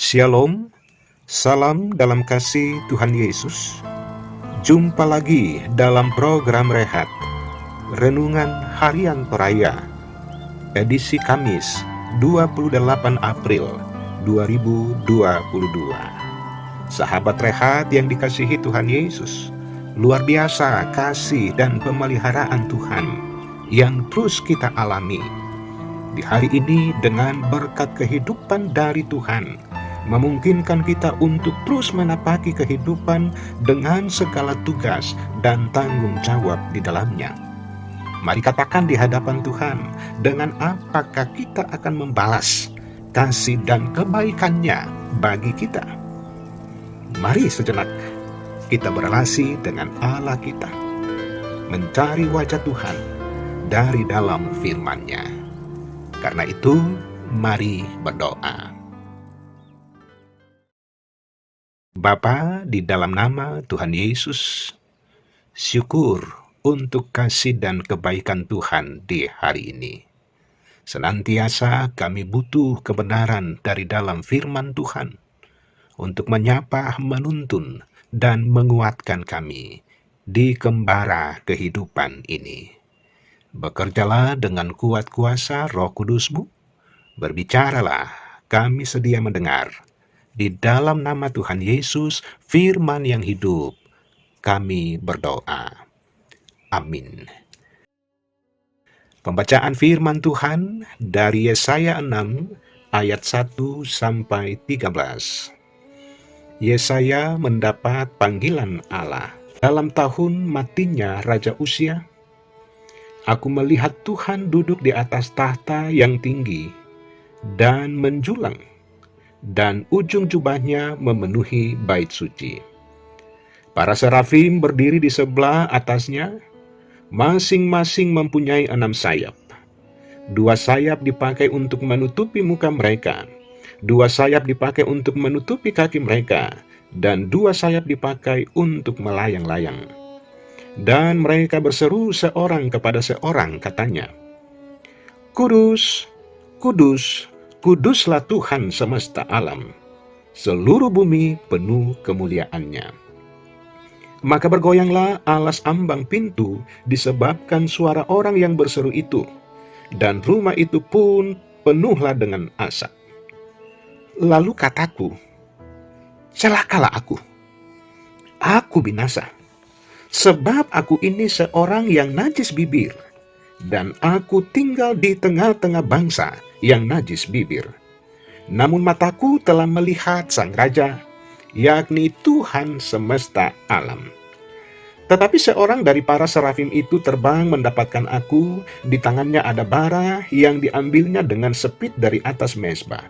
Shalom, salam dalam kasih Tuhan Yesus. Jumpa lagi dalam program Rehat, Renungan Harian Peraya, edisi Kamis 28 April 2022. Sahabat Rehat yang dikasihi Tuhan Yesus, luar biasa kasih dan pemeliharaan Tuhan yang terus kita alami. Di hari ini dengan berkat kehidupan dari Tuhan, memungkinkan kita untuk terus menapaki kehidupan dengan segala tugas dan tanggung jawab di dalamnya. Mari katakan di hadapan Tuhan, dengan apakah kita akan membalas kasih dan kebaikannya bagi kita. Mari sejenak kita berelasi dengan Allah kita, mencari wajah Tuhan dari dalam firman-Nya. Karena itu, mari berdoa. Bapa, di dalam nama Tuhan Yesus, syukur untuk kasih dan kebaikan Tuhan di hari ini. Senantiasa kami butuh kebenaran dari dalam firman Tuhan untuk menyapa, menuntun, dan menguatkan kami di gembara kehidupan ini. Bekerjalah dengan kuat kuasa Roh Kudus-Mu, berbicaralah, kami sedia mendengar. Di dalam nama Tuhan Yesus, firman yang hidup, kami berdoa. Amin. Pembacaan firman Tuhan dari Yesaya 6 ayat 1 sampai 13. Yesaya mendapat panggilan Allah. Dalam tahun matinya Raja Uzia, aku melihat Tuhan duduk di atas tahta yang tinggi dan menjulang, dan ujung jubahnya memenuhi bait suci. Para serafim berdiri di sebelah atasnya, masing-masing mempunyai 6 sayap. 2 sayap dipakai untuk menutupi muka mereka, 2 sayap dipakai untuk menutupi kaki mereka, dan 2 sayap dipakai untuk melayang-layang. Dan mereka berseru seorang kepada seorang, katanya, Kudus, kudus, kuduslah Tuhan semesta alam, seluruh bumi penuh kemuliaan-Nya. Maka bergoyanglah alas ambang pintu disebabkan suara orang yang berseru itu, dan rumah itu pun penuhlah dengan asap. Lalu kataku, celakalah aku binasa, sebab aku ini seorang yang najis bibir, dan aku tinggal di tengah-tengah bangsa yang najis bibir. Namun mataku telah melihat Sang Raja, yakni Tuhan semesta alam. Tetapi seorang dari para serafim itu terbang mendapatkan aku, di tangannya ada bara yang diambilnya dengan sepit dari atas mezbah.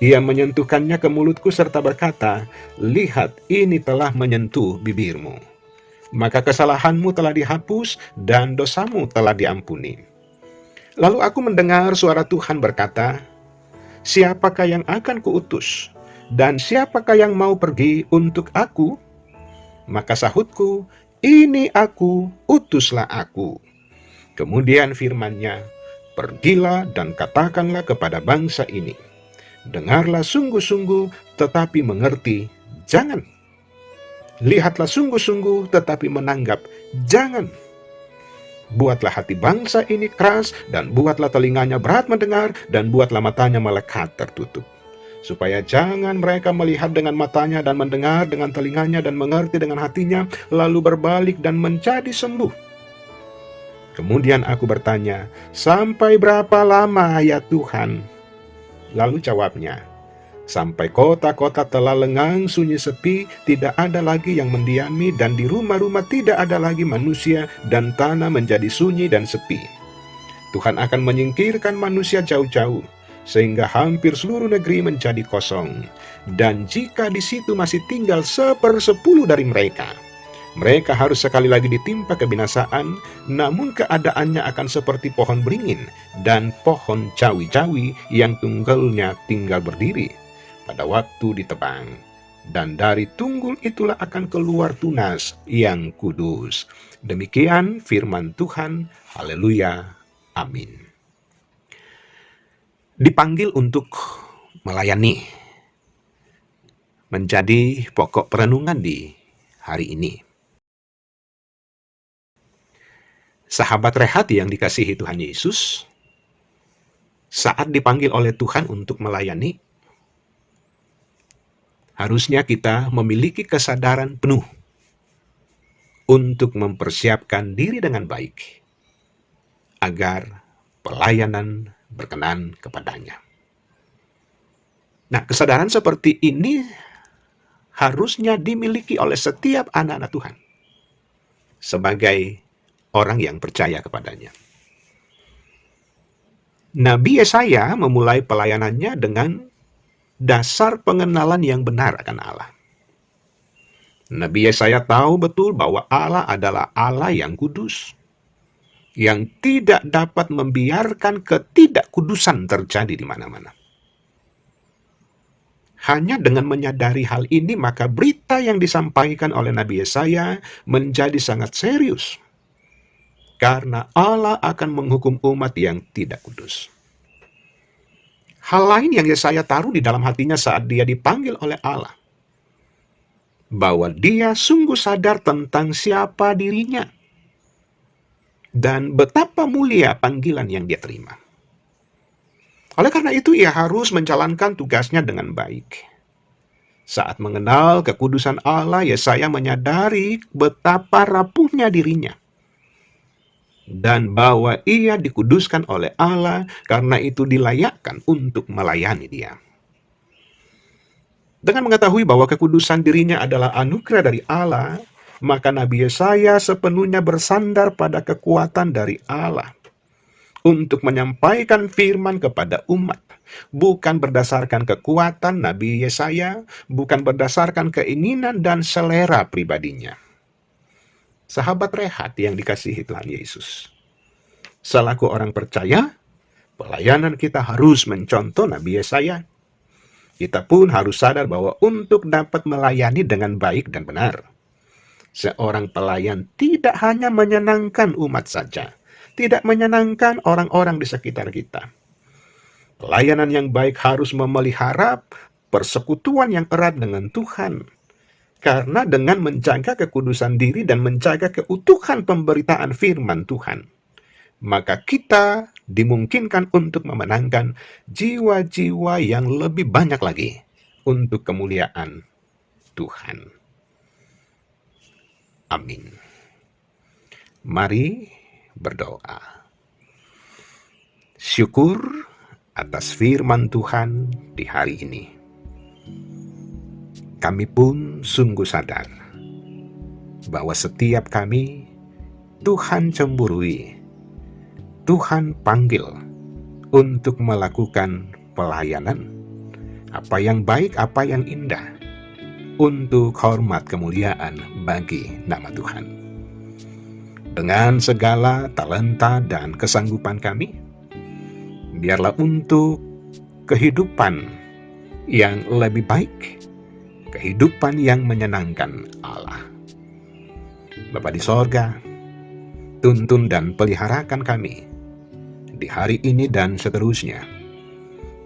Ia menyentuhkannya ke mulutku serta berkata, lihat, ini telah menyentuh bibirmu. Maka kesalahanmu telah dihapus dan dosamu telah diampuni. Lalu aku mendengar suara Tuhan berkata, siapakah yang akan kuutus, dan siapakah yang mau pergi untuk aku? Maka sahutku, ini aku, utuslah aku. Kemudian firman-Nya, pergilah dan katakanlah kepada bangsa ini, dengarlah sungguh-sungguh tetapi mengerti, jangan. Lihatlah sungguh-sungguh tetapi menanggap, jangan. Buatlah hati bangsa ini keras, dan buatlah telinganya berat mendengar, dan buatlah matanya melekat tertutup, supaya jangan mereka melihat dengan matanya dan mendengar dengan telinganya dan mengerti dengan hatinya, lalu berbalik dan menjadi sembuh. Kemudian aku bertanya, sampai berapa lama ya Tuhan? Lalu jawabnya, sampai kota-kota telah lengang, sunyi sepi, tidak ada lagi yang mendiami, dan di rumah-rumah tidak ada lagi manusia, dan tanah menjadi sunyi dan sepi. Tuhan akan menyingkirkan manusia jauh-jauh, sehingga hampir seluruh negeri menjadi kosong. Dan jika di situ masih tinggal 1/10 dari mereka, mereka harus sekali lagi ditimpa kebinasaan, namun keadaannya akan seperti pohon beringin dan pohon cawi-cawi yang tunggalnya tinggal berdiri pada waktu ditebang, dan dari tunggul itulah akan keluar tunas yang kudus. Demikian firman Tuhan. Haleluya. Amin. Dipanggil untuk melayani, menjadi pokok perenungan di hari ini. Sahabat rehat yang dikasihi Tuhan Yesus, saat dipanggil oleh Tuhan untuk melayani, harusnya kita memiliki kesadaran penuh untuk mempersiapkan diri dengan baik, agar pelayanan berkenan kepadanya. Nah, kesadaran seperti ini harusnya dimiliki oleh setiap anak-anak Tuhan sebagai orang yang percaya kepadanya. Nabi Yesaya memulai pelayanannya dengan dasar pengenalan yang benar akan Allah. Nabi Yesaya tahu betul bahwa Allah adalah Allah yang kudus, yang tidak dapat membiarkan ketidakkudusan terjadi di mana-mana. Hanya dengan menyadari hal ini, maka berita yang disampaikan oleh Nabi Yesaya menjadi sangat serius. Karena Allah akan menghukum umat yang tidak kudus. Hal lain yang Yesaya taruh di dalam hatinya saat dia dipanggil oleh Allah, bahwa dia sungguh sadar tentang siapa dirinya dan betapa mulia panggilan yang dia terima. Oleh karena itu, ia harus menjalankan tugasnya dengan baik. Saat mengenal kekudusan Allah, Yesaya menyadari betapa rapuhnya dirinya, dan bahwa ia dikuduskan oleh Allah, karena itu dilayakkan untuk melayani Dia. Dengan mengetahui bahwa kekudusan dirinya adalah anugerah dari Allah, maka Nabi Yesaya sepenuhnya bersandar pada kekuatan dari Allah untuk menyampaikan firman kepada umat, bukan berdasarkan kekuatan Nabi Yesaya, bukan berdasarkan keinginan dan selera pribadinya. Sahabat rehat yang dikasihi Tuhan Yesus, selaku orang percaya, pelayanan kita harus mencontoh Nabi Yesaya. Kita pun harus sadar bahwa untuk dapat melayani dengan baik dan benar, seorang pelayan tidak hanya menyenangkan umat saja, tidak menyenangkan orang-orang di sekitar kita. Pelayanan yang baik harus memelihara persekutuan yang erat dengan Tuhan. Karena dengan menjaga kekudusan diri dan menjaga keutuhan pemberitaan firman Tuhan, maka kita dimungkinkan untuk memenangkan jiwa-jiwa yang lebih banyak lagi untuk kemuliaan Tuhan. Amin. Mari berdoa. Syukur atas firman Tuhan di hari ini. Kami pun sungguh sadar bahwa setiap kami Tuhan cemburui, Tuhan panggil untuk melakukan pelayanan, apa yang baik, apa yang indah, untuk hormat kemuliaan bagi nama Tuhan. Dengan segala talenta dan kesanggupan kami, biarlah untuk kehidupan yang lebih baik, kehidupan yang menyenangkan Allah. Bapa di sorga, tuntun dan peliharakan kami di hari ini dan seterusnya,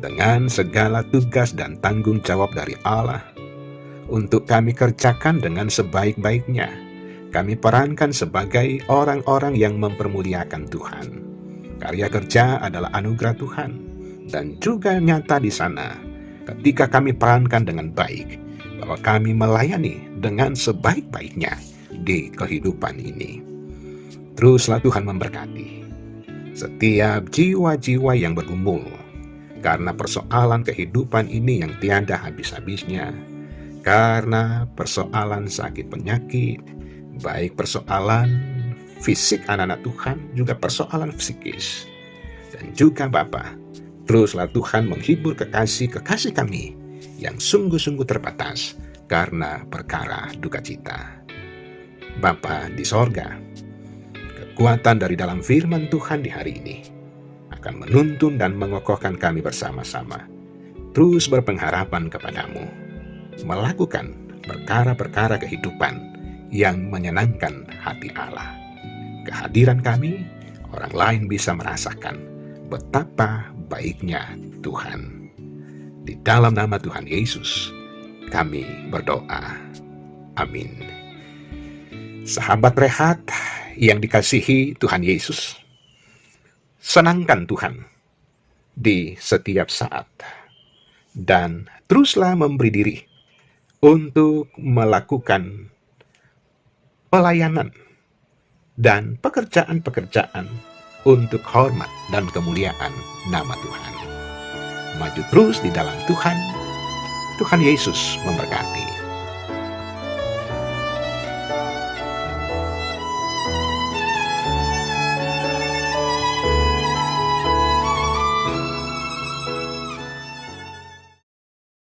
dengan segala tugas dan tanggung jawab dari Allah, untuk kami kerjakan dengan sebaik-baiknya. Kami perankan sebagai orang-orang yang mempermuliakan Tuhan. Karya kerja adalah anugerah Tuhan, dan juga nyata di sana ketika kami perankan dengan baik, bahwa kami melayani dengan sebaik-baiknya di kehidupan ini. Teruslah Tuhan memberkati setiap jiwa-jiwa yang bergumul karena persoalan kehidupan ini yang tiada habis-habisnya, karena persoalan sakit penyakit, baik persoalan fisik anak-anak Tuhan, juga persoalan psikis. Dan juga Bapa, teruslah Tuhan menghibur kekasih-kekasih kami yang sungguh-sungguh terbatas karena perkara duka cita. Bapa di sorga, kekuatan dari dalam firman Tuhan di hari ini akan menuntun dan mengokohkan kami bersama-sama, terus berpengharapan kepadamu, melakukan perkara-perkara kehidupan yang menyenangkan hati Allah. Kehadiran kami, orang lain bisa merasakan betapa baiknya Tuhan. Di dalam nama Tuhan Yesus, kami berdoa. Amin. Sahabat Rehat yang dikasihi Tuhan Yesus, senangkan Tuhan di setiap saat, dan teruslah memberi diri untuk melakukan pelayanan dan pekerjaan-pekerjaan untuk hormat dan kemuliaan nama Tuhan. Maju terus di dalam Tuhan. Tuhan Yesus memberkati.